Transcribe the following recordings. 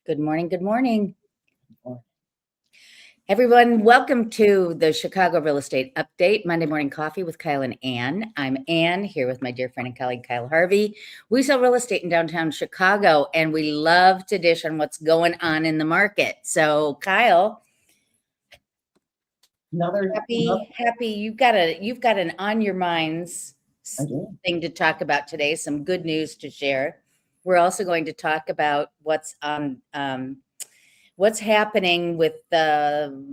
Good morning. Good morning. Everyone, welcome to the Chicago Real Estate Update, Monday Morning Coffee with Kyle and Ann. I'm Ann, here with my dear friend and colleague, Kyle Harvey. We sell real estate in downtown Chicago, and we love to dish on what's going on in the market. So, Kyle, happy you've got an on your minds thing to talk about today, some good news to share. We're also going to talk about what's happening with the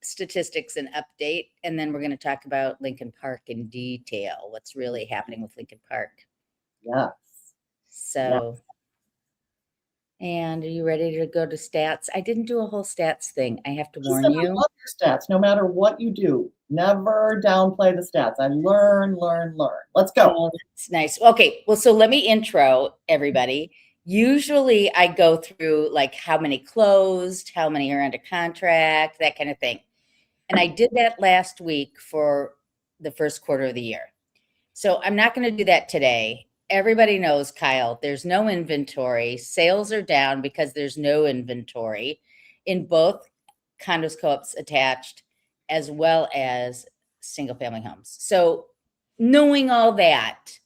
statistics and update, and then we're going to talk about Lincoln Park in detail, what's really happening with Lincoln Park. Yes. So, and are you ready to go to stats? I didn't do a whole stats thing. I have to warn you. I love your stats, no matter what you do. Never downplay the stats. I learn. Let's go. Oh, that's nice. Okay, well, so let me intro everybody. Usually I go through like how many closed, how many are under contract, that kind of thing. And I did that last week for the first quarter of the year. So I'm not going to do that today. Everybody knows, Kyle, there's no inventory. Sales are down because there's no inventory in both condos, co-ops attached, as well as single family homes. So knowing all that,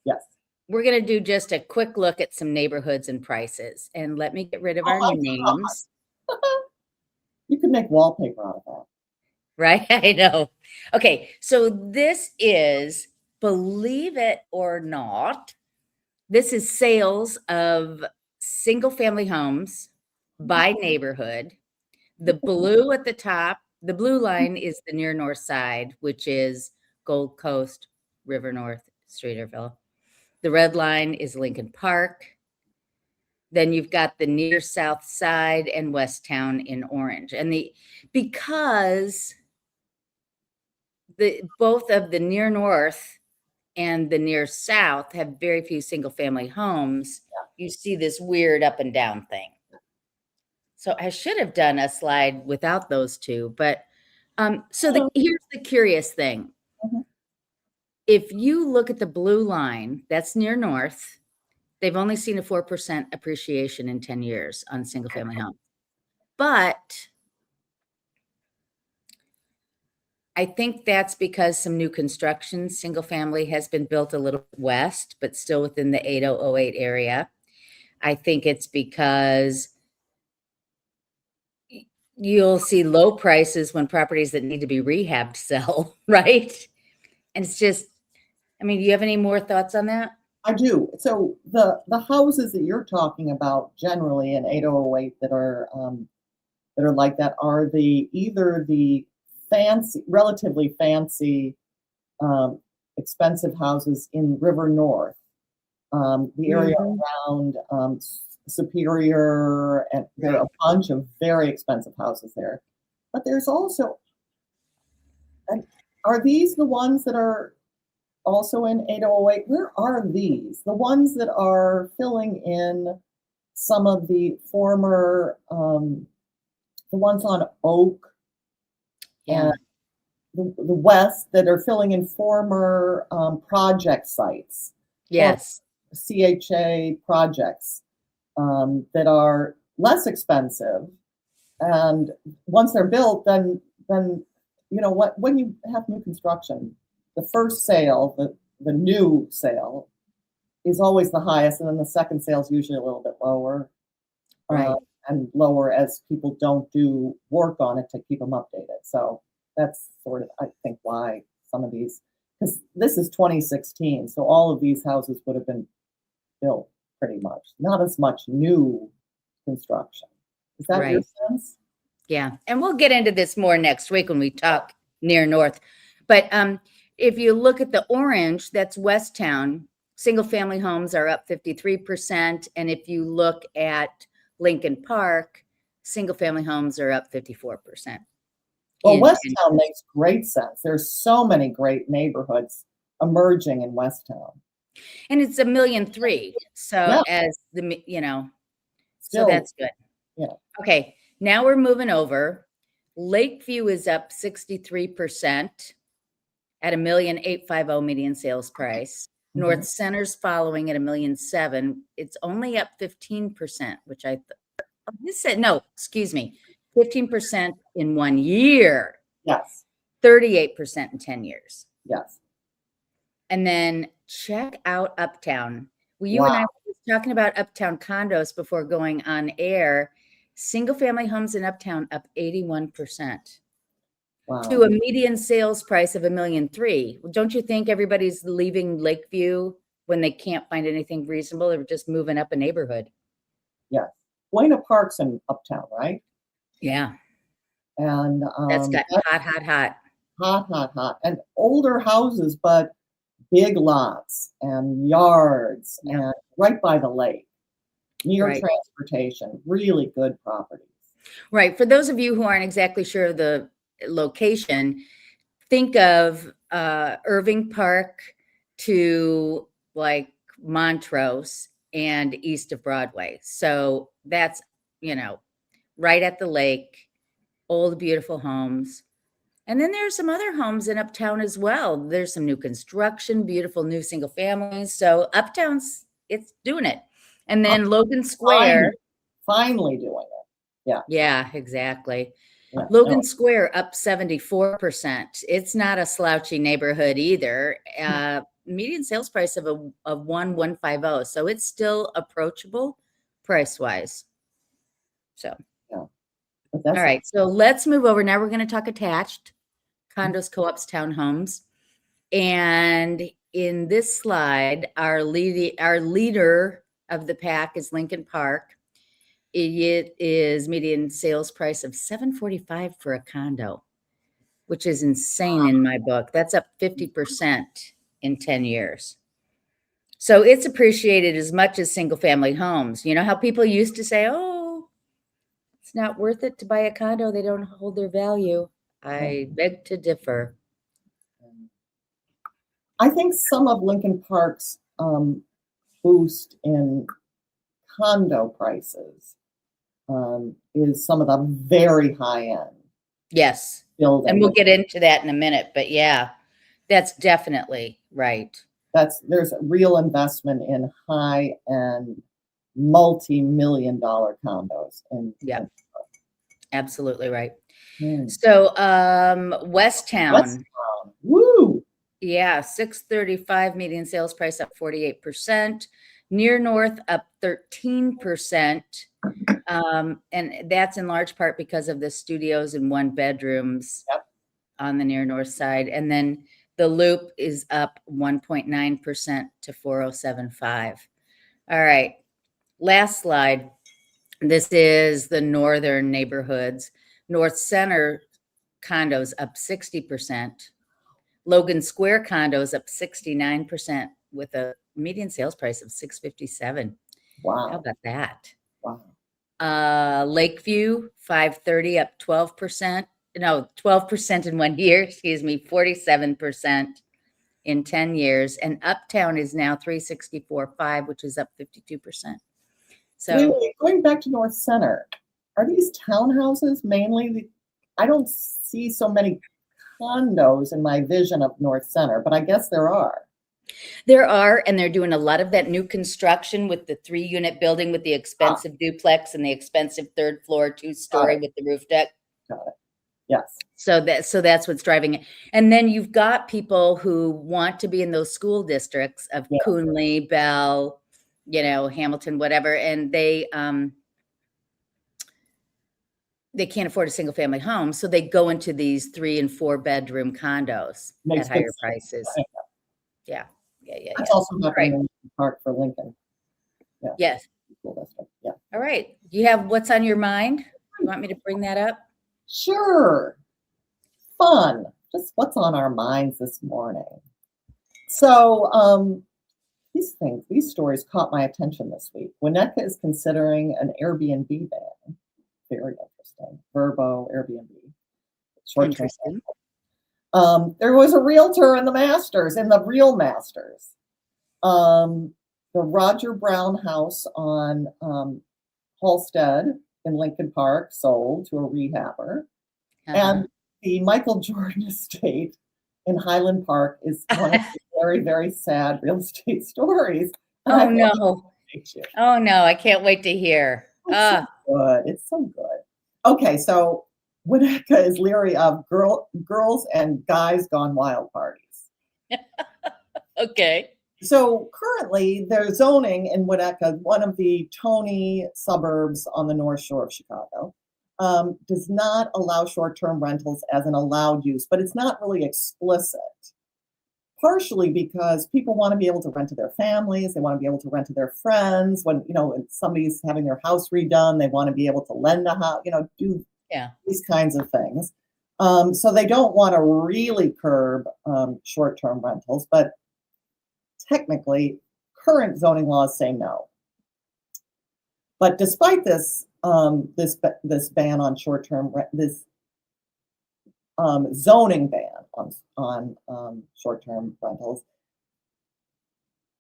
yes, we're going to do just a quick look at some neighborhoods and prices. And let me get rid of our names. You could make wallpaper out of that. Right? I know. Okay, so this is, believe it or not, this is sales of single family homes by neighborhood. The blue at the top, the blue line is the near north side, which is Gold Coast, River North, Streeterville. The red line is Lincoln Park. Then you've got the near south side and West Town in orange. And because both of the near north and the near south have very few single family homes, you see this weird up and down thing. So I should have done a slide without those two, but here's the curious thing. If you look at the blue line, that's near north, they've only seen a 4% appreciation in 10 years on single family homes. But I think that's because some new construction, single family, has been built a little west, but still within the 8008 area. I think it's because you'll see low prices when properties that need to be rehabbed sell, right? And it's just, I mean, do you have any more thoughts on that? I do. So the houses that you're talking about generally in 8008 that are like that are either the fancy, relatively fancy, expensive houses in River North, the area around Superior, and there are a bunch of very expensive houses there. But there's also, are these the ones that are also in 8008? Where are these? The ones that are filling in some of the former, the ones on Oak and the west that are filling in former project sites. Yes. CHA projects that are less expensive. And once they're built, then you know what, when you have new construction, the first sale, the new sale is always the highest, and then the second sale is usually a little bit lower. Right. And lower as people don't do work on it to keep them updated. So that's sort of, I think, why some of these, because this is 2016, so all of these houses would have been built pretty much. Not as much new construction. Is that your sense? Yeah, and we'll get into this more next week when we talk near north. But if you look at the orange, that's West Town. Single family homes are up 53%. And if you look at Lincoln Park, single family homes are up 54%. Well, West Town makes great sense. There's so many great neighborhoods emerging in West Town. And it's $1.3 million. So as the, you know, so that's good. Yeah. Okay. Now we're moving over. Lakeview is up 63% at $1,850,000 median sales price. North Center's following at $1.7 million. It's only up 15%, which I This said, no, excuse me, 15% in 1 year, Yes, 38% in 10 years. yes. And then check out Uptown. Well, you and I Wow. were talking about Uptown condos before going on air. Single family homes in Uptown up 81% to Wow. a median sales price of $1.3 million. Well, don't you think everybody's leaving Lakeview when they can't find anything reasonable? They're just moving up a neighborhood. Yes. Buena Park's in Uptown, right? Yeah, And that's got that's hot, hot, hot. hot, hot, hot. And older houses, but big lots and yards Yeah. and right by the lake, near Right. transportation, really good properties. Right. For those of you who aren't exactly sure of the location, think of Irving Park to like Montrose and east of Broadway. So that's, right at the lake, old, beautiful homes. And then there's some other homes in Uptown as well. There's some new construction, beautiful new single families. So Uptown's, it's doing it. And then Logan Square. Finally doing it. Yeah. Yeah, exactly. Yeah. Logan No, Square up 74%. It's not a slouchy neighborhood either. Median sales price of 1,150. So it's still approachable price wise. So, but all that's right. So let's move over. Now we're going to talk attached condos, co-ops, townhomes. And in this slide, our leader of the pack is Lincoln Park. It is median sales price of $745 for a condo, which is insane in my book. That's up 50% in 10 years. So it's appreciated as much as single family homes. You know how people used to say, oh, it's not worth it to buy a condo. They don't hold their value. I beg to differ. I think some of Lincoln Park's boost in condo prices is some of the very high end Yes. buildings. And we'll get into that in a minute, but yeah, that's definitely right. There's real investment in high end multi-million dollar condos. Yeah, absolutely right. Hmm. So Westtown. Woo! Yeah, 635 median sales price up 48%. Near North up 13%. And that's in large part because of the studios and one bedrooms on the near north side. And then the Loop is up 1.9% to 4075. All right. Last slide. This is the northern neighborhoods. North Center condos up 60%. Logan Square condos up 69% with a median sales price of $657. Wow. How about that? Wow. Lakeview 530 up 12%. No, 12% in 1 year, 47% in 10 years. And Uptown is now 364.5, which is up 52%. So wait, going back to North Center, are these townhouses mainly? I don't see so many condos in my vision of North Center, but I guess there are. There are, and they're doing a lot of that new construction with the 3-unit building with the expensive duplex and the expensive third floor, 2-story with the roof deck. Got it. Yes. So that's what's driving it. And then you've got people who want to be in those school districts of Coonley, Bell, Hamilton, whatever, and they can't afford a single family home, so they go into these 3 and 4 bedroom condos at higher prices. Yeah. That's also happening in Lincoln Park for Lincoln. Yeah. Yes. Yeah. All right. Do you have what's on your mind? You want me to bring that up? Sure. Fun. Just what's on our minds this morning. So these stories caught my attention this week. Winnetka is considering an Airbnb ban. Very interesting. Verbo Airbnb. Short-term. There was a realtor in the Real Masters. The Roger Brown house on Halstead in Lincoln Park sold to a rehabber. And the Michael Jordan estate in Highland Park is one of the very, very sad real estate stories. Oh, no. Oh, no. I can't wait to hear. It's so Ah, good. It's so good. Okay, so Winnetka is leery of girls and guys gone wild parties. okay. So currently, their zoning in Winnetka, one of the Tony suburbs on the North Shore of Chicago, does not allow short-term rentals as an allowed use, but it's not really explicit. Partially because people want to be able to rent to their families, they want to be able to rent to their friends. When when somebody's having their house redone, they want to be able to lend a house, do Yeah. these kinds of things. So they don't want to really curb short-term rentals, but technically, current zoning laws say no. But despite this, this ban on short-term this zoning ban on short-term rentals,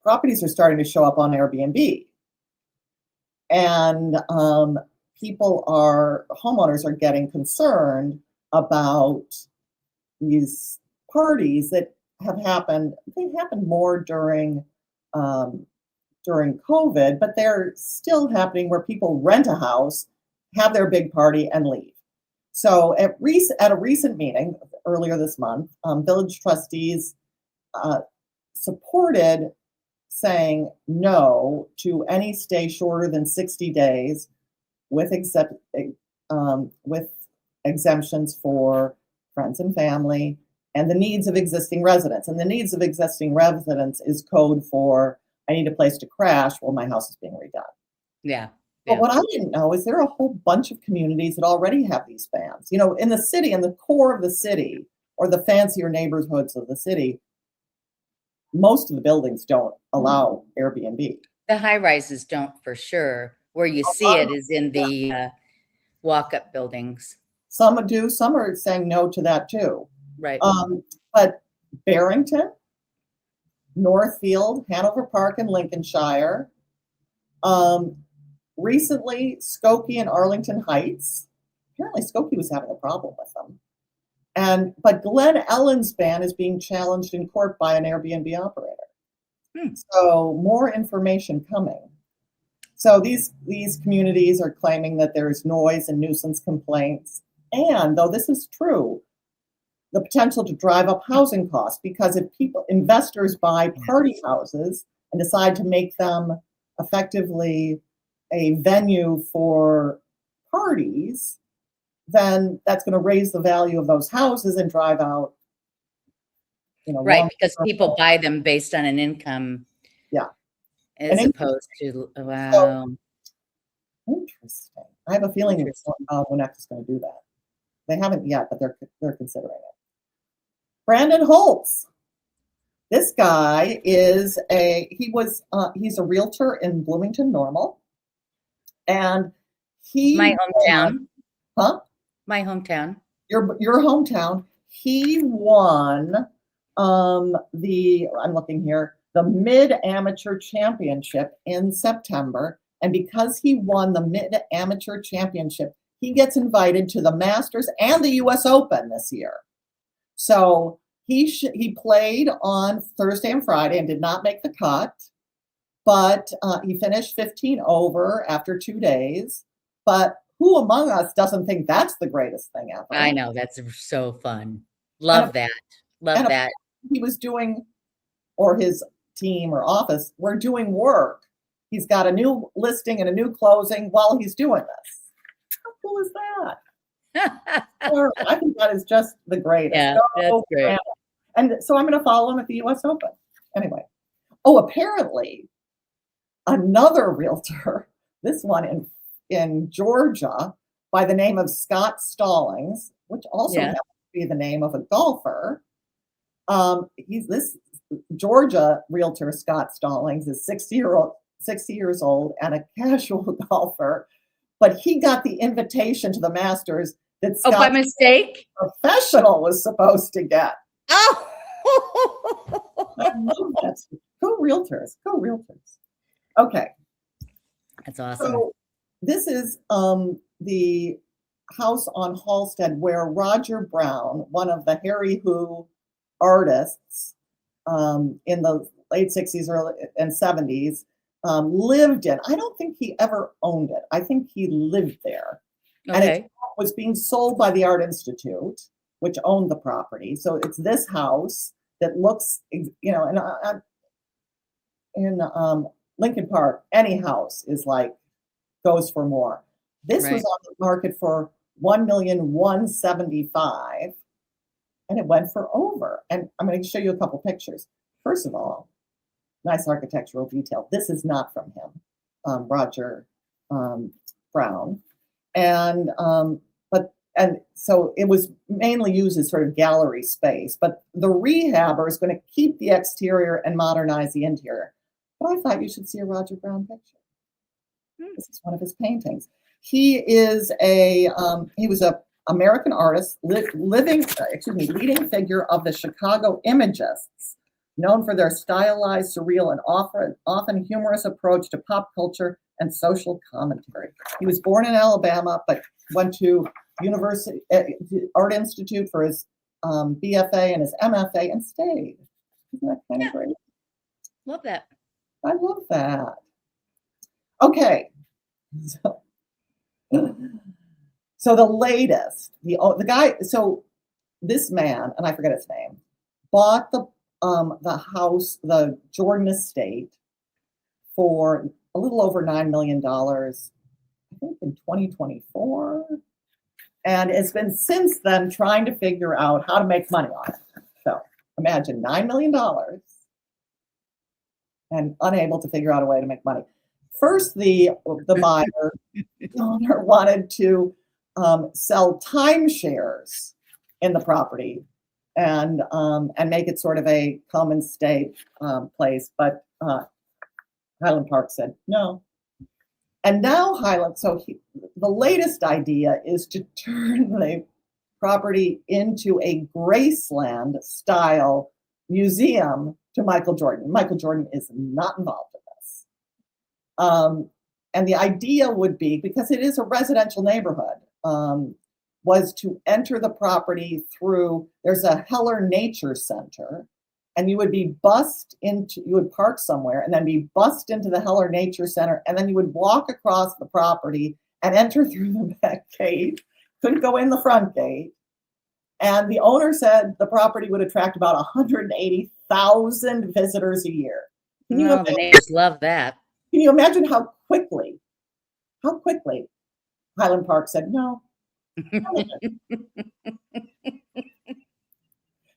properties are starting to show up on Airbnb, and homeowners are getting concerned about these parties that have happened. They happened more during COVID, but they're still happening where people rent a house, have their big party, and leave. So at a recent meeting earlier this month, village trustees supported saying no to any stay shorter than 60 days with with exemptions for friends and family and the needs of existing residents. And the needs of existing residents is code for I need a place to crash while my house is being redone. Yeah. But Yeah. what I didn't know is there are a whole bunch of communities that already have these bans. In the city, in the core of the city, or the fancier neighborhoods of the city, most of the buildings don't allow Airbnb. The high rises don't for sure. Where you A see lot it of is in the walk-up buildings. Some do, some are saying no to that too. Right. But Barrington, Northfield, Hanover Park, and Lincolnshire. Recently, Skokie and Arlington Heights. Apparently, Skokie was having a problem with them. But Glen Ellen's ban is being challenged in court by an Airbnb operator. So more information coming. So these communities are claiming that there's noise and nuisance complaints. And though this is true, the potential to drive up housing costs, because if investors buy party houses and decide to make them effectively a venue for parties, then that's going to raise the value of those houses and drive out, Right, because people buy them based on an income. Yeah. As opposed to, wow. Interesting. I have a feeling Winnetka is going to do that. They haven't yet, but they're considering it. Brandon Holtz. This guy is he's a realtor in Bloomington Normal. And My hometown. Huh? My hometown. Your hometown. He won I'm looking here, the Mid-Amateur Championship in September. And because he won the Mid-Amateur Championship, he gets invited to the Masters and the US Open this year. So he played on Thursday and Friday and did not make the cut, but he finished 15 over after 2 days. But who among us doesn't think that's the greatest thing ever? I know, that's so fun. Love that. Love that. He was doing, or his team or office were doing work. He's got a new listing and a new closing while he's doing this. How cool is that? I think that is just the greatest. Yeah, that's great. And so I'm going to follow him at the US Open. Anyway. Oh, apparently another realtor, this one in Georgia, by the name of Scott Stallings, which also happens to be the name of a golfer. This Georgia realtor, Scott Stallings, is 60 years old and a casual golfer, but he got the invitation to the Masters that Scott by mistake? Professional was supposed to get. Oh, I love that. Go realtors. Okay. That's awesome. So this is the house on Halsted where Roger Brown, one of the Harry Who artists in the late 60s and 70s, lived in. I don't think he ever owned it. I think he lived there. And it Okay. was being sold by the Art Institute, which owned the property. So it's this house that looks, in Lincoln Park, any house is like, goes for more. This was Right. on the market for 1,175,000, and it went for over. And I'm going to show you a couple pictures. First of all, nice architectural detail. This is not from him, Roger Brown. And so it was mainly used as sort of gallery space, but the rehabber is going to keep the exterior and modernize the interior. But I thought you should see a Roger Brown picture. This is one of his paintings. He was a American artist, leading figure of the Chicago Imagists, known for their stylized, surreal, and often humorous approach to pop culture and social commentary. He was born in Alabama, but went to Art Institute for his BFA and his MFA and stayed. Isn't that kind of great? Love that. I love that. Okay. So the latest, the guy, so this man, and I forget his name, bought the house, the Jordan estate, for a little over $9 million, I think in 2024, and has been since then trying to figure out how to make money on it. So imagine $9 million and unable to figure out a way to make money. First, the buyer, the owner, wanted to sell timeshares in the property and make it sort of a come and stay place, but Highland Park said no. And now the latest idea is to turn the property into a Graceland style museum to Michael Jordan. Michael Jordan is not involved in this. And the idea would be, because it is a residential neighborhood, was to enter the property through, there's a Heller Nature Center, and you would park somewhere and then be bussed into the Heller Nature Center, and then you would walk across the property and enter through the back gate. Couldn't go in the front gate. And the owner said the property would attract about 180,000 visitors a year. The neighbors love that. Can you imagine how quickly Highland Park said no?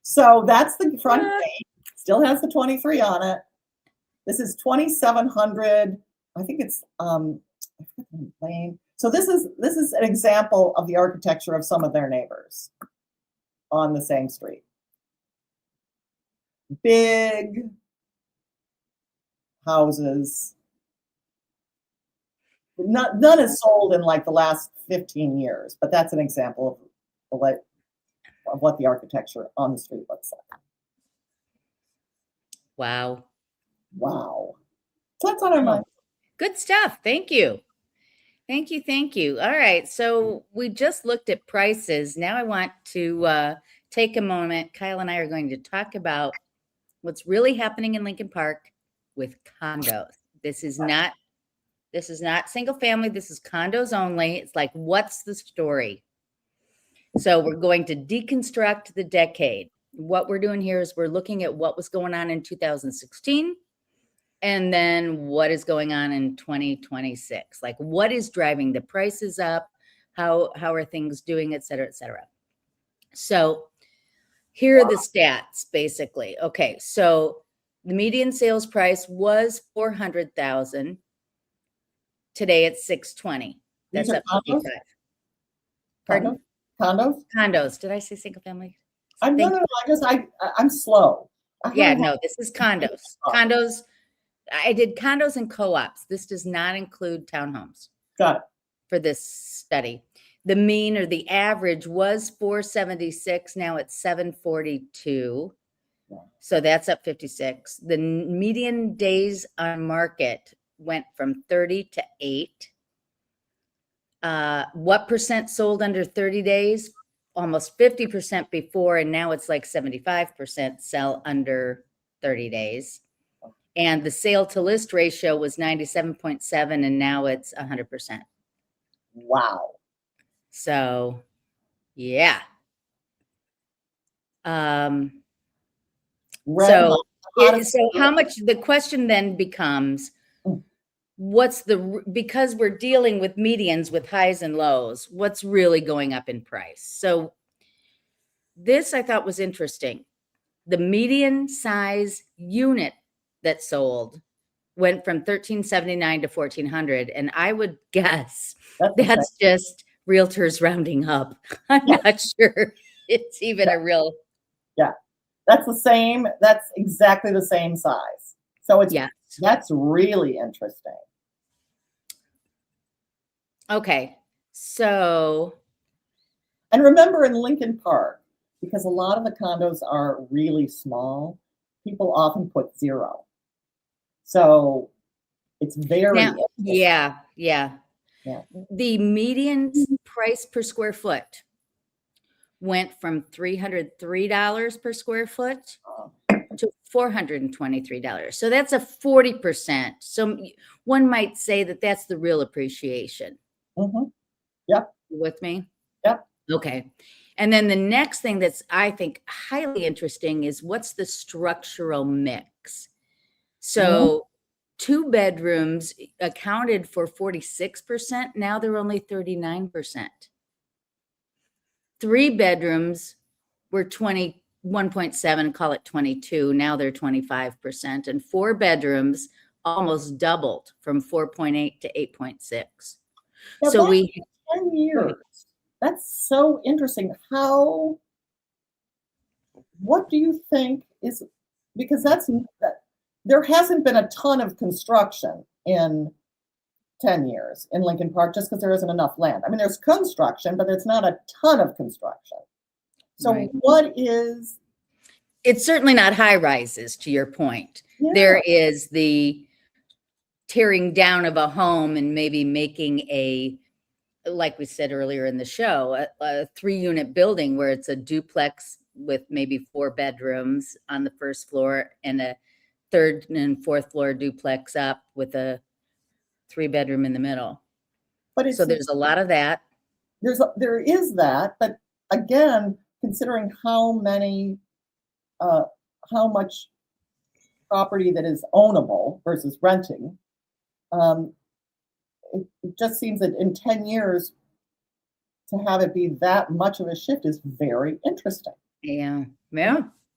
So that's the front gate. Still has the 23 on it. This is 2,700. I think it's Lane. So this is an example of the architecture of some of their neighbors on the same street. Big houses. None is sold in like the last 15 years, but that's an example of what the architecture on the street looks like. Wow. So that's on our mind. Good stuff. Thank you. Thank you. All right. So we just looked at prices. Now I want to take a moment. Kyle and I are going to talk about what's really happening in Lincoln Park with condos. This is not single family. This is condos only. It's like, what's the story? So we're going to deconstruct the decade. What we're doing here is we're looking at what was going on in 2016 and then what is going on in 2026. Like, what is driving the prices up? How are things doing, et cetera, et cetera. So here are the stats, basically. Okay, so the median sales price was $400,000. Today it's $620,000. That's up 55. Pardon? Condos. Did I say single family? No. I'm slow. No, this is condos. Condos. I did condos and co-ops. This does not include townhomes. Got it. For this study. The mean or the average was 476. Now it's 742. Yeah. So that's up 56. The median days on market went from 30 to 8. What percent sold under 30 days? Almost 50% before, and now it's like 75% sell under 30 days. And the sale to list ratio was 97.7, and now it's 100%. Wow. So, yeah. Red hot, hottest So how much, the question then becomes, what's because we're dealing with medians with highs and lows, what's really going up in price? So this I thought was interesting. The median size unit that sold went from 1379 to 1400, and I would guess that's just realtors rounding up. I'm not sure it's even a real. Yeah, that's the same. That's exactly the same size. So it's that's really interesting. Okay, so. And remember, in Lincoln Park, because a lot of the condos are really small, people often put 0. So it's very yeah. The median price per square foot went from $303 per square foot to $423. So that's a 40%. So one might say that that's the real appreciation. Yep. You with me? Yep. Okay. And then the next thing that's, I think, highly interesting is what's the structural mix? So 2 bedrooms accounted for 46%. Now they're only 39%. 3 bedrooms were 21.7, call it 22. Now they're 25%. And 4 bedrooms almost doubled from 4.8 to 8.6. So we 10 years. That's so interesting. What do you think is, because there hasn't been a ton of construction in 10 years in Lincoln Park just because there isn't enough land. I mean, there's construction, but there's not a ton of construction. So what is? It's certainly not high rises, to your point. Yeah. There is the tearing down of a home and maybe making like we said earlier in the show, a 3-unit building where it's a duplex with maybe 4 bedrooms on the first floor and a 3rd and 4th floor duplex up with a 3-bedroom in the middle. But so there's a lot of that. There is that, but again, considering how much property that is ownable versus renting, it just seems that in 10 years to have it be that much of a shift is very interesting. Yeah.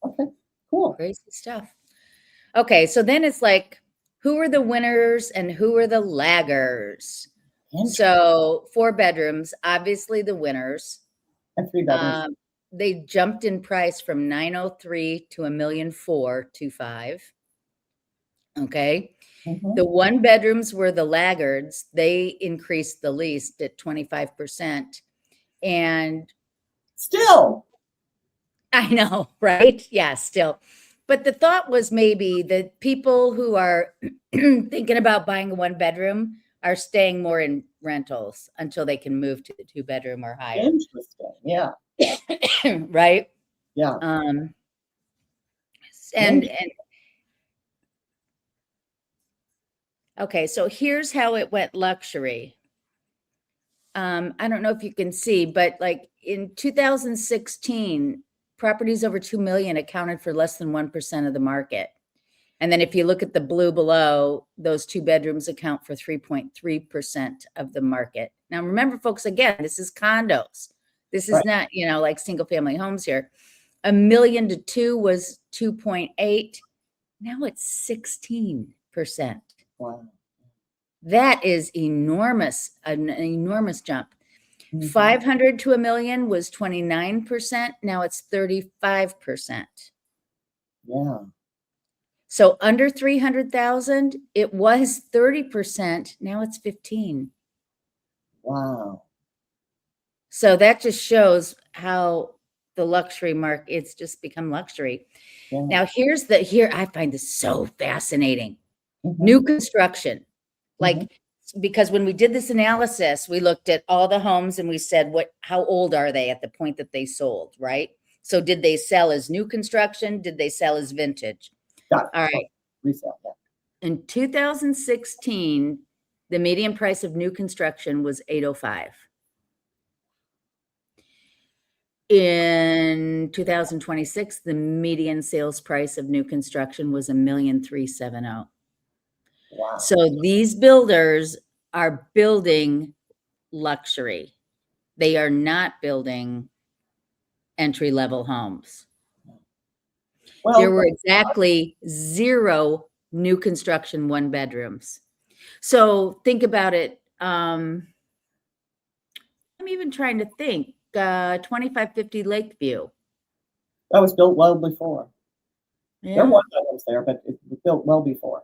Okay, cool. Crazy stuff. Okay, so then it's like, who are the winners and who are the laggers? So 4 bedrooms, obviously the winners. And 3 bedrooms. They jumped in price from 903 to $1,425,000. Okay. The 1 bedrooms were the laggards. They increased the least at 25%. And still, I know, right? Yeah, still. But the thought was maybe that people who are thinking about buying a 1 bedroom are staying more in rentals until they can move to the 2 bedroom or higher. Interesting. Yeah. Right. Yeah. And okay, so here's how it went luxury. I don't know if you can see, but like in 2016, properties over 2 million accounted for less than 1% of the market. And then if you look at the blue below, those 2 bedrooms account for 3.3% of the market. Now, remember, folks, again, this is condos. This is not, like single family homes here. 1 million to 2 was 2.8. Now it's 16%. Wow. That is enormous, an enormous jump. 500 to 1 million was 29%. Now it's 35%. Yeah. So under 300,000, it was 30%. Now it's 15. Wow. So that just shows how the luxury market, it's just become luxury. Yeah. Now here I find this so fascinating. New construction. Like, because when we did this analysis, we looked at all the homes and we said, how old are they at the point that they sold, right? So did they sell as new construction? Did they sell as vintage? Got it. All right. Resale. Yeah. In 2016, the median price of new construction was 805. In 2026, the median sales price of new construction was $1,370,000. Wow. So these builders are building luxury. They are not building entry-level homes. There Well, were exactly 0 new construction one bedrooms. So think about it. I'm even trying to think. 2550 Lakeview. that was built well before. There Yeah. were bedrooms there, but it was built well before.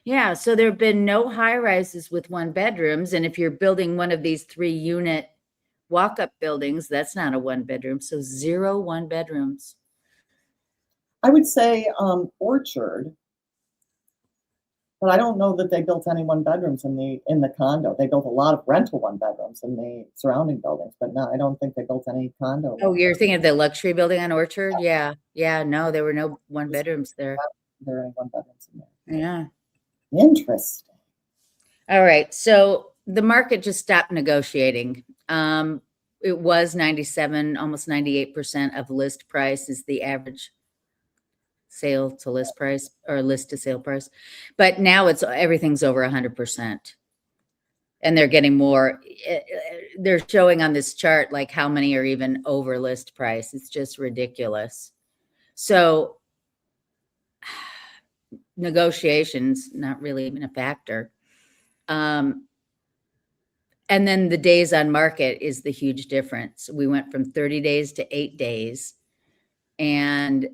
Yeah. So there have been no high rises with one bedrooms. And if you're building one of these 3-unit walk-up buildings, that's not a one bedroom. So 0 one bedrooms. I would say Orchard, but I don't know that they built any one bedrooms in the condo. They built a lot of rental one bedrooms in the surrounding buildings, but no, I don't think they built any condo. Oh, you're thinking of the luxury building on Orchard? Yeah. Yeah. No, there were no one bedrooms there. There are any one bedrooms in there. Yeah. Interesting. All right. So the market just stopped negotiating. It was 97, almost 98% of list price is the average sale to list price or list to sale price. But now everything's over 100%. And they're getting more. They're showing on this chart like how many are even over list price. It's just ridiculous. So negotiations, not really even a factor. And then the days on market is the huge difference. We went from 30 days to 8 days. And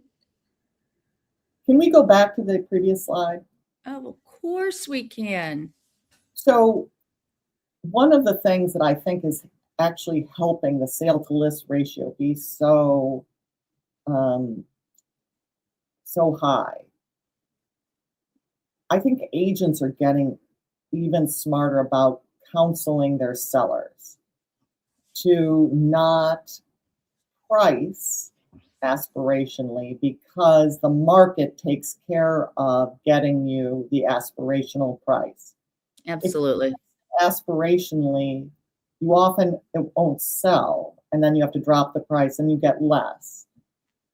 Can we go back to the previous slide? oh, of course we can. So one of the things that I think is actually helping the sale to list ratio be so high, I think agents are getting even smarter about counseling their sellers to not price aspirationally, because the market takes care of getting you the aspirational price. Absolutely. Aspirationally, it won't sell, and then you have to drop the price and you get less.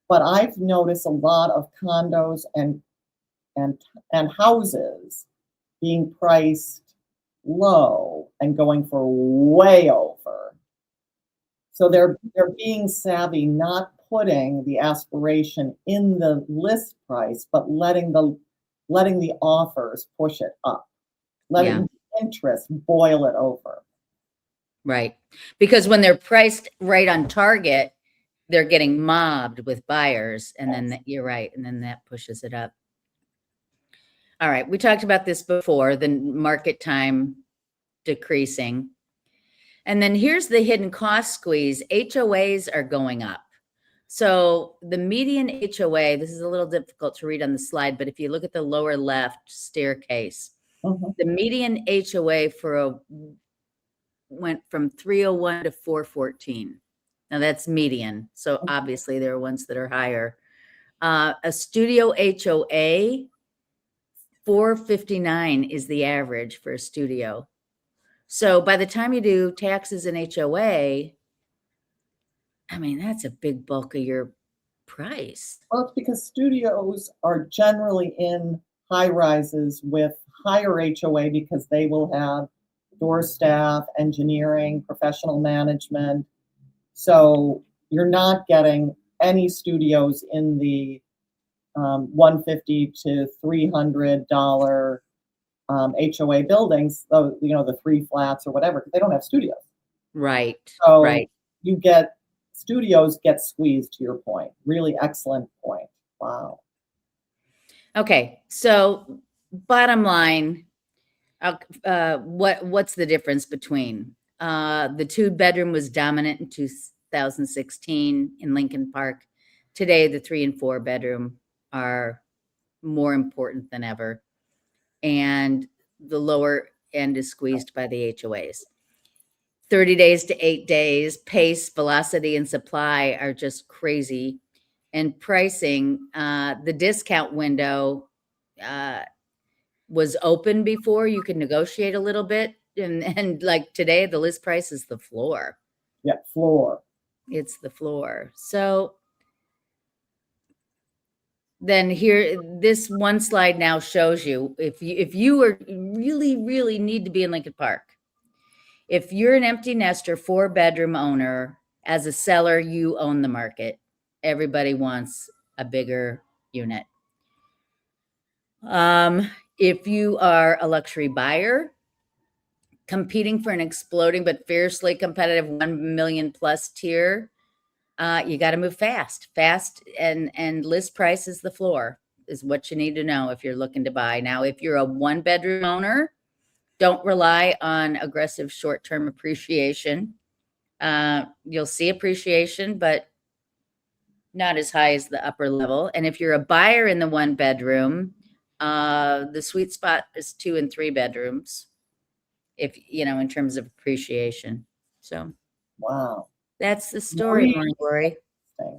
But I've noticed a lot of condos and houses being priced low and going for way over. So they're being savvy, not putting the aspiration in the list price, but letting the offers push it up, letting the interest boil it over. Right. Because when they're priced right on target, they're getting mobbed with buyers. And then you're right. And then that pushes it up. All right. We talked about this before, the market time decreasing. And then here's the hidden cost squeeze. HOAs are going up. So the median HOA, this is a little difficult to read on the slide, but if you look at the lower left staircase, the median HOA went from 301 to 414. Now that's median. So obviously there are ones that are higher. A studio HOA, 459 is the average for a studio. So by the time you do taxes and HOA, I mean, that's a big bulk of your price. Well, it's because studios are generally in high rises with higher HOA because they will have door staff, engineering, professional management. So you're not getting any studios in the $150 to $300 HOA buildings, though, the 3 flats or whatever, because they don't have studios. Right. So right. Studios get squeezed, to your point. Really excellent point. Wow. Okay. So bottom line, what's the difference between the 2-bedroom was dominant in 2016 in Lincoln Park. Today, the 3 and 4 bedroom are more important than ever. And the lower end is squeezed by the HOAs. 30 days to 8 days, pace, velocity, and supply are just crazy. And pricing, the discount window was open before, you could negotiate a little bit. And like today, the list price is the floor. Yeah, floor. It's the floor. So then here, this one slide now shows you if you are really need to be in Lincoln Park. If you're an empty nester, 4-bedroom owner, as a seller, you own the market. Everybody wants a bigger unit. If you are a luxury buyer competing for an exploding but fiercely competitive 1 million plus tier, you got to move fast, and list price is the floor is what you need to know if you're looking to buy. Now, if you're a 1-bedroom owner, don't rely on aggressive short-term appreciation. You'll see appreciation, but not as high as the upper level. And if you're a buyer in the 1-bedroom, the sweet spot is 2 and 3 bedrooms, if you know, in terms of appreciation. So Wow. that's the story, Lori.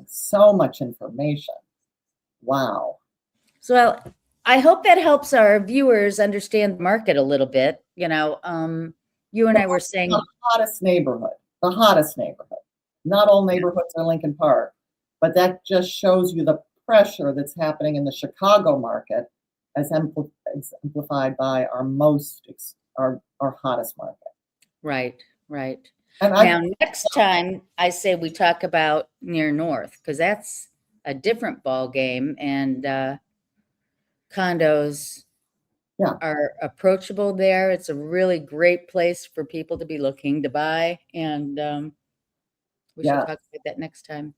So much information. Wow. So I hope that helps our viewers understand the market a little bit. You know, you and I were saying the hottest neighborhood. Not all neighborhoods are Lincoln Park, but that just shows you the pressure that's happening in the Chicago market, as exemplified by our hottest market. Right. And now, next time I say we talk about near north, because that's a different ball game, and condos are approachable there. It's a really great place for people to be looking to buy, and we should talk about that next time.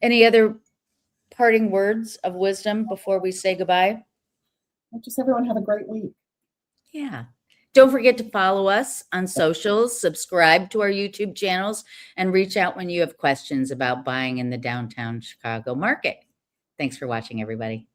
Any other parting words of wisdom before we say goodbye? Just everyone have a great week. Yeah. Don't forget to follow us on socials, subscribe to our YouTube channels, and reach out when you have questions about buying in the downtown Chicago market. Thanks for watching, everybody.